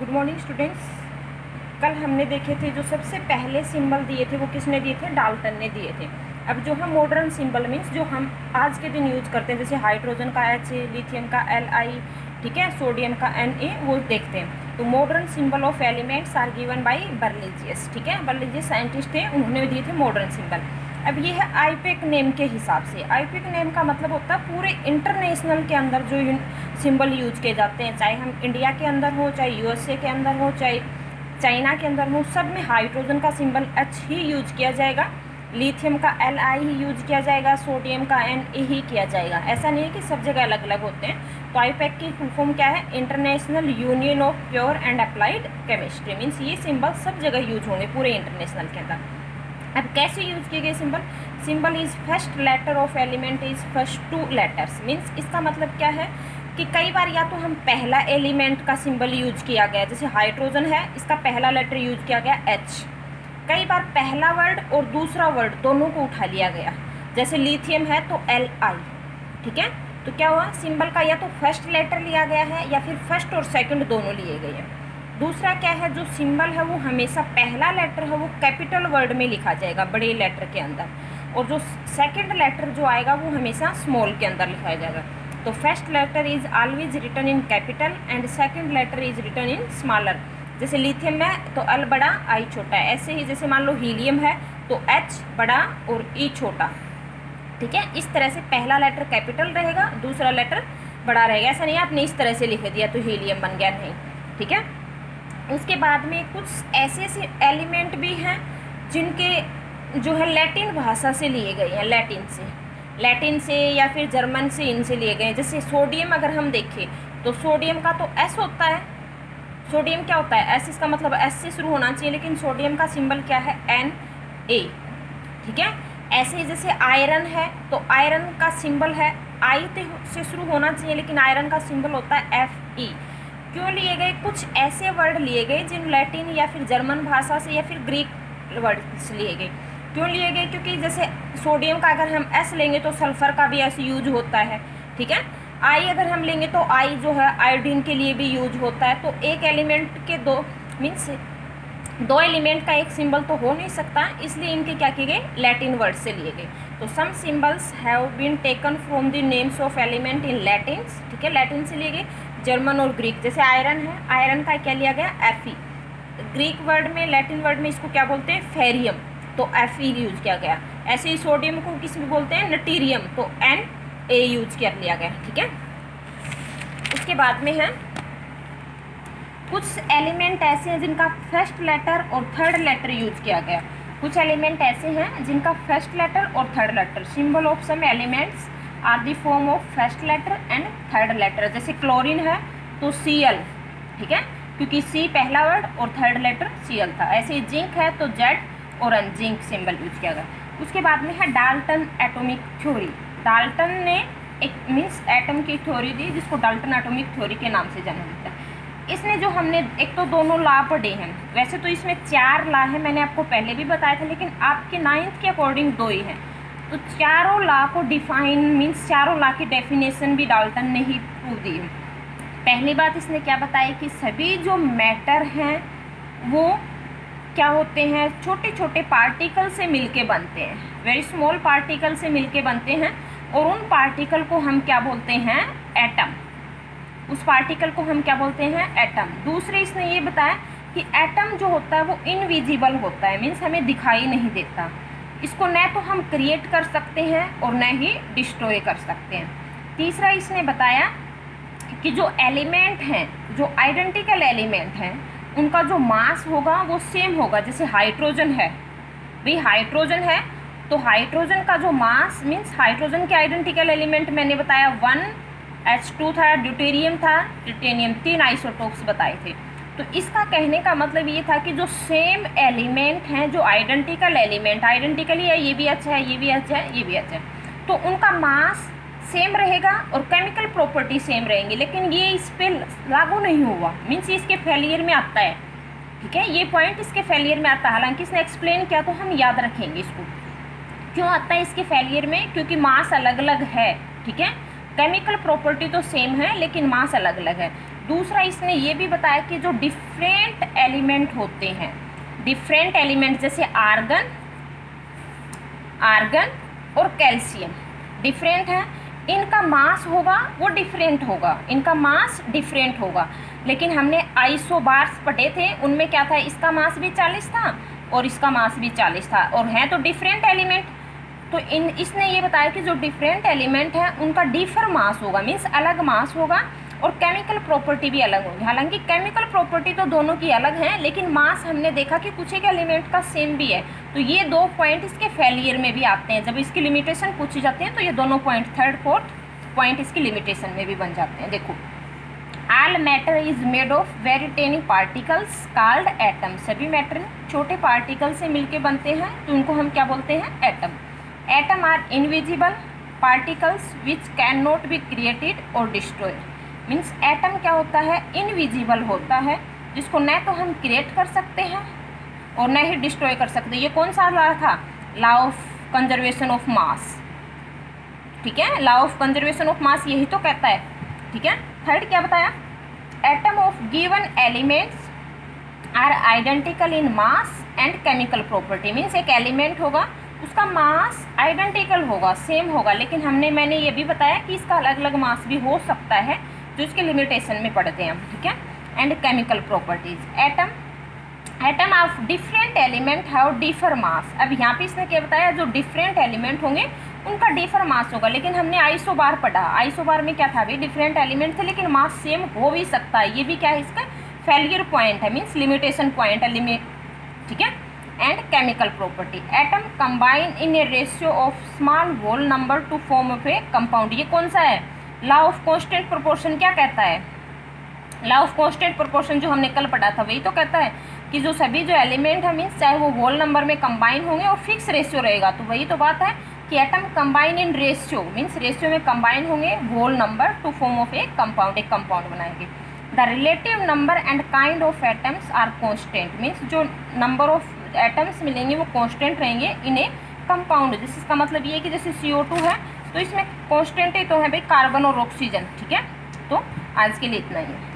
Good morning students. कल हमने देखे थे जो सबसे पहले सिंबल दिए थे वो किसने दिए थे, डाल्टन ने दिए थे। अब जो हम मॉडर्न सिंबल मीन्स जो हम आज के दिन यूज़ करते हैं, जैसे हाइड्रोजन का H, लिथियम का Li, ठीक है, सोडियम का Na, वो देखते हैं। तो modern symbol of elements are given by Berzelius, ठीक है, बर्नौलियस साइंटिस्ट थे, उन्होंने दिए थे मॉडर्न सिंबल। अब ये है आईपैक नेम के हिसाब से। आईपैक नेम का मतलब होता है पूरे इंटरनेशनल के अंदर जो सिंबल यूज किए जाते हैं, चाहे हम इंडिया के अंदर हो, चाहे यूएसए के अंदर हो, चाहे चाइना के अंदर हो, सब में हाइड्रोजन का सिंबल H ही यूज किया जाएगा, लिथियम का Li ही यूज किया जाएगा, सोडियम का Na ही किया जाएगा। ऐसा नहीं है कि सब जगह अलग अलग होते हैं। तो आईपैक की फुल फॉर्म क्या है, international union of pure and applied chemistry. Means ये सिंबल सब जगह यूज होंगे पूरे इंटरनेशनल के अंदर। अब कैसे यूज किए गए symbol, symbol is first letter of element is first two letters. Means इसका मतलब क्या है कि कई बार या तो हम पहला एलिमेंट का सिंबल यूज किया गया, जैसे हाइड्रोजन है, इसका पहला लेटर यूज किया गया H। कई बार पहला वर्ड और दूसरा वर्ड दोनों को उठा लिया गया, जैसे लिथियम है तो Li, ठीक है। तो क्या हुआ, सिंबल का या तो फर्स्ट लेटर लिया गया है या फिर फर्स्ट और सेकंड दोनों लिए गए हैं। दूसरा क्या है, जो सिंबल है वो हमेशा पहला लेटर है वो कैपिटल वर्ड में लिखा जाएगा, बड़े लेटर के अंदर, और जो सेकंड लेटर जो आएगा वो हमेशा स्मॉल के अंदर लिखा जाएगा। तो first letter is always written in capital and second letter is written in smaller. जैसे लिथियम में तो L बड़ा I छोटा है, ऐसे ही जैसे मान लो हीलियम है तो H बड़ा और E छोटा, ठीक है। इस तरह से पहला लेटर कैपिटल रहेगा, दूसरा लेटर बड़ा रहेगा। ऐसा नहीं आपने इस तरह से लिख दिया तो हीलियम बन गया, नहीं, ठीक है। उसके बाद में कुछ ऐसे ऐसे एलिमेंट भी हैं जिनके जो है लैटिन भाषा से लिए गए हैं, लैटिन से या फिर जर्मन से, इनसे लिए गए हैं। जैसे सोडियम अगर हम देखें तो सोडियम का तो S होता है। सोडियम क्या होता है, S, इसका मतलब S से शुरू होना चाहिए, लेकिन सोडियम का सिंबल क्या है, Na, ठीक है। ऐसे ही जैसे आयरन है तो आयरन का सिंबल है I से शुरू होना चाहिए, लेकिन आयरन का सिंबल होता है Fe। क्यों लिए गए, कुछ ऐसे वर्ड लिए गए जिन लैटिन या फिर जर्मन भाषा से या फिर ग्रीक वर्ड से लिए गए। क्यों लिए गए, क्योंकि जैसे सोडियम का अगर हम S लेंगे तो सल्फर का भी ऐसे यूज होता है, ठीक है। I अगर हम लेंगे तो I जो है आयोडीन के लिए भी यूज होता है। तो एक एलिमेंट के दो एलिमेंट का एक सिंबल तो हो नहीं सकता, इसलिए इनके क्या किए गए, लैटिन वर्ड से लिए गए। तो some symbols have been taken from the names of element in Latins, ठीक है, लैटिन से लिए गए। जर्मन और ग्रीक, जैसे आयरन है, आयरन का क्या लिया गया, Fe। ग्रीक वर्ड में, लैटिन वर्ड में इसको क्या बोलते हैं, फेरियम, तो Fe यूज किया गया। ऐसे ही सोडियम को किस में बोलते हैं, नटीरियम, तो Na यूज कर लिया गया, ठीक है। उसके बाद में है कुछ एलिमेंट ऐसे हैं जिनका फर्स्ट लेटर और थर्ड लेटर यूज किया गया। कुछ एलिमेंट ऐसे हैं जिनका फर्स्ट लेटर और third letter, symbol of some elements are the form of first letter and third letter. जैसे क्लोरीन है तो Cl, ठीक है, क्योंकि C पहला वर्ड और थर्ड लेटर Cl था। ऐसे ही जिंक है तो Z और N, जिंक सिंबल यूज किया गया। उसके बाद में है डाल्टन एटॉमिक थ्योरी। डाल्टन ने एक मीन्स एटम की थ्योरी दी, जिसको डाल्टन एटॉमिक थ्योरी के नाम से जाना जाता है। इसने जो हमने एक तो दोनों लॉ पढ़े हैं, वैसे तो इसमें 4 लॉ है, मैंने आपको पहले भी बताया था, लेकिन आपके 9th के अकॉर्डिंग 2 ही हैं। तो चारों लॉ को डिफाइन मीन्स चारों लॉ की डेफिनेशन भी डाल्टन ने ही प्रूव दी है। पहली बात इसने क्या बताया कि सभी जो मैटर हैं वो क्या होते हैं, छोटे छोटे पार्टिकल से मिलके बनते हैं, वेरी स्मॉल पार्टिकल से मिलके बनते हैं, और उन पार्टिकल को हम क्या बोलते हैं, एटम। उस पार्टिकल को हम क्या बोलते हैं, एटम। दूसरे इसने ये बताया कि एटम जो होता है वो इनविजिबल होता है, मीन्स हमें दिखाई नहीं देता। इसको न तो हम क्रिएट कर सकते हैं और न ही डिस्ट्रॉय कर सकते हैं। तीसरा इसने बताया कि जो एलिमेंट हैं, जो आइडेंटिकल एलिमेंट हैं, उनका जो मास होगा वो सेम होगा। जैसे हाइड्रोजन है, भाई हाइड्रोजन है तो हाइड्रोजन का जो मास मीन्स हाइड्रोजन के आइडेंटिकल एलिमेंट मैंने बताया 1H2 था, ड्यूटेरियम था, ट्रिटेनियम, 3 आइसोटोप्स बताए थे। तो इसका कहने का मतलब ये था कि जो सेम एलिमेंट हैं, जो आइडेंटिकल एलिमेंट, आइडेंटिकली है, ये भी अच्छा है, ये भी अच्छा है, ये भी अच्छा है, तो उनका मास सेम रहेगा और केमिकल प्रॉपर्टी सेम रहेंगी, लेकिन ये इस पर लागू नहीं हुआ, मीन्स इसके फेलियर में आता है, ठीक है। ये पॉइंट इसके फेलियर में आता है, हालांकि इसने एक्सप्लेन किया तो हम याद रखेंगे इसको। क्यों आता है इसके फेलियर में, क्योंकि मास अलग अलग है, ठीक है। केमिकल प्रॉपर्टी तो सेम है लेकिन मास अलग अलग है। दूसरा इसने ये भी बताया कि जो डिफरेंट एलिमेंट होते हैं, डिफरेंट एलिमेंट जैसे आर्गन और कैल्शियम डिफरेंट है, इनका मास होगा वो डिफरेंट होगा, इनका मास डिफरेंट होगा। लेकिन हमने आइसोबार्स पढ़े थे, उनमें क्या था, इसका मास भी 40 था और इसका मास भी 40 था, और हैं तो डिफरेंट एलिमेंट। तो इसने ये बताया कि जो डिफरेंट एलिमेंट है उनका डिफर मास होगा, मीन्स अलग मास होगा, और केमिकल प्रॉपर्टी भी अलग होगी। हालांकि केमिकल प्रॉपर्टी तो दोनों की अलग है, लेकिन मास हमने देखा कि कुछ एक एलिमेंट का सेम भी है। तो ये 2 पॉइंट इसके फेलियर में भी आते हैं, जब इसकी लिमिटेशन पूछी जाती है तो ये दोनों पॉइंट, थर्ड फोर्थ पॉइंट इसकी लिमिटेशन में भी बन जाते हैं। देखो, all matter is made of very tiny particles called atom. सभी मैटर छोटे पार्टिकल से मिलके बनते हैं, तो उनको हम क्या बोलते हैं, atom. Atom are invisible particles which can not be created और डिस्ट्रॉयड। मीन्स एटम क्या होता है, इनविजिबल होता है, जिसको न तो हम क्रिएट कर सकते हैं और न ही डिस्ट्रॉय कर सकते। ये कौन सा लॉ था, law of conservation of mass, ठीक है, law of conservation of mass यही तो कहता है, ठीक है। थर्ड क्या बताया, atom of given elements are identical in mass and chemical property. Means एक एलिमेंट होगा, उसका मास आइडेंटिकल होगा, सेम होगा, लेकिन मैंने ये भी बताया कि इसका अलग अलग मास भी हो सकता है, जो इसके लिमिटेशन में पढ़ते हैं हम, ठीक है। And chemical properties, atom of different element have differ mass. अब यहाँ पे इसने क्या बताया, जो डिफरेंट एलिमेंट होंगे उनका डिफर मास होगा। लेकिन हमने आइसोबार पढ़ा, आइसोबार में क्या था भाई, डिफरेंट एलिमेंट थे लेकिन मास सेम हो भी सकता है। ये भी क्या है, इसका फेलियर पॉइंट है, मीन्स लिमिटेशन पॉइंट है, ठीक है। And chemical property, atom combine in a ratio of small whole number to form of a compound. ये कौन सा है, लॉ ऑफ कांस्टेंट प्रोपोर्शन क्या कहता है, लॉ ऑफ कांस्टेंट प्रोपोर्शन जो हमने कल पढ़ा था वही तो कहता है कि जो सभी जो एलिमेंट है, मीन्स चाहे वो होल नंबर में कंबाइन होंगे और फिक्स रेशियो रहेगा। तो वही तो बात है कि atom combine in ratio, means ratio में कंबाइन होंगे whole number to form of a compound, एक कंपाउंड बनाएंगे। The relative number and kind of atoms are constant, means जो नंबर ऑफ एटम्स मिलेंगे वो कॉन्स्टेंट रहेंगे इन ए कंपाउंड। जिसका मतलब ये है कि जैसे CO2 है तो इसमें कॉन्स्टेंट ही तो है भाई कार्बन और ऑक्सीजन, ठीक है। तो आज के लिए इतना ही है।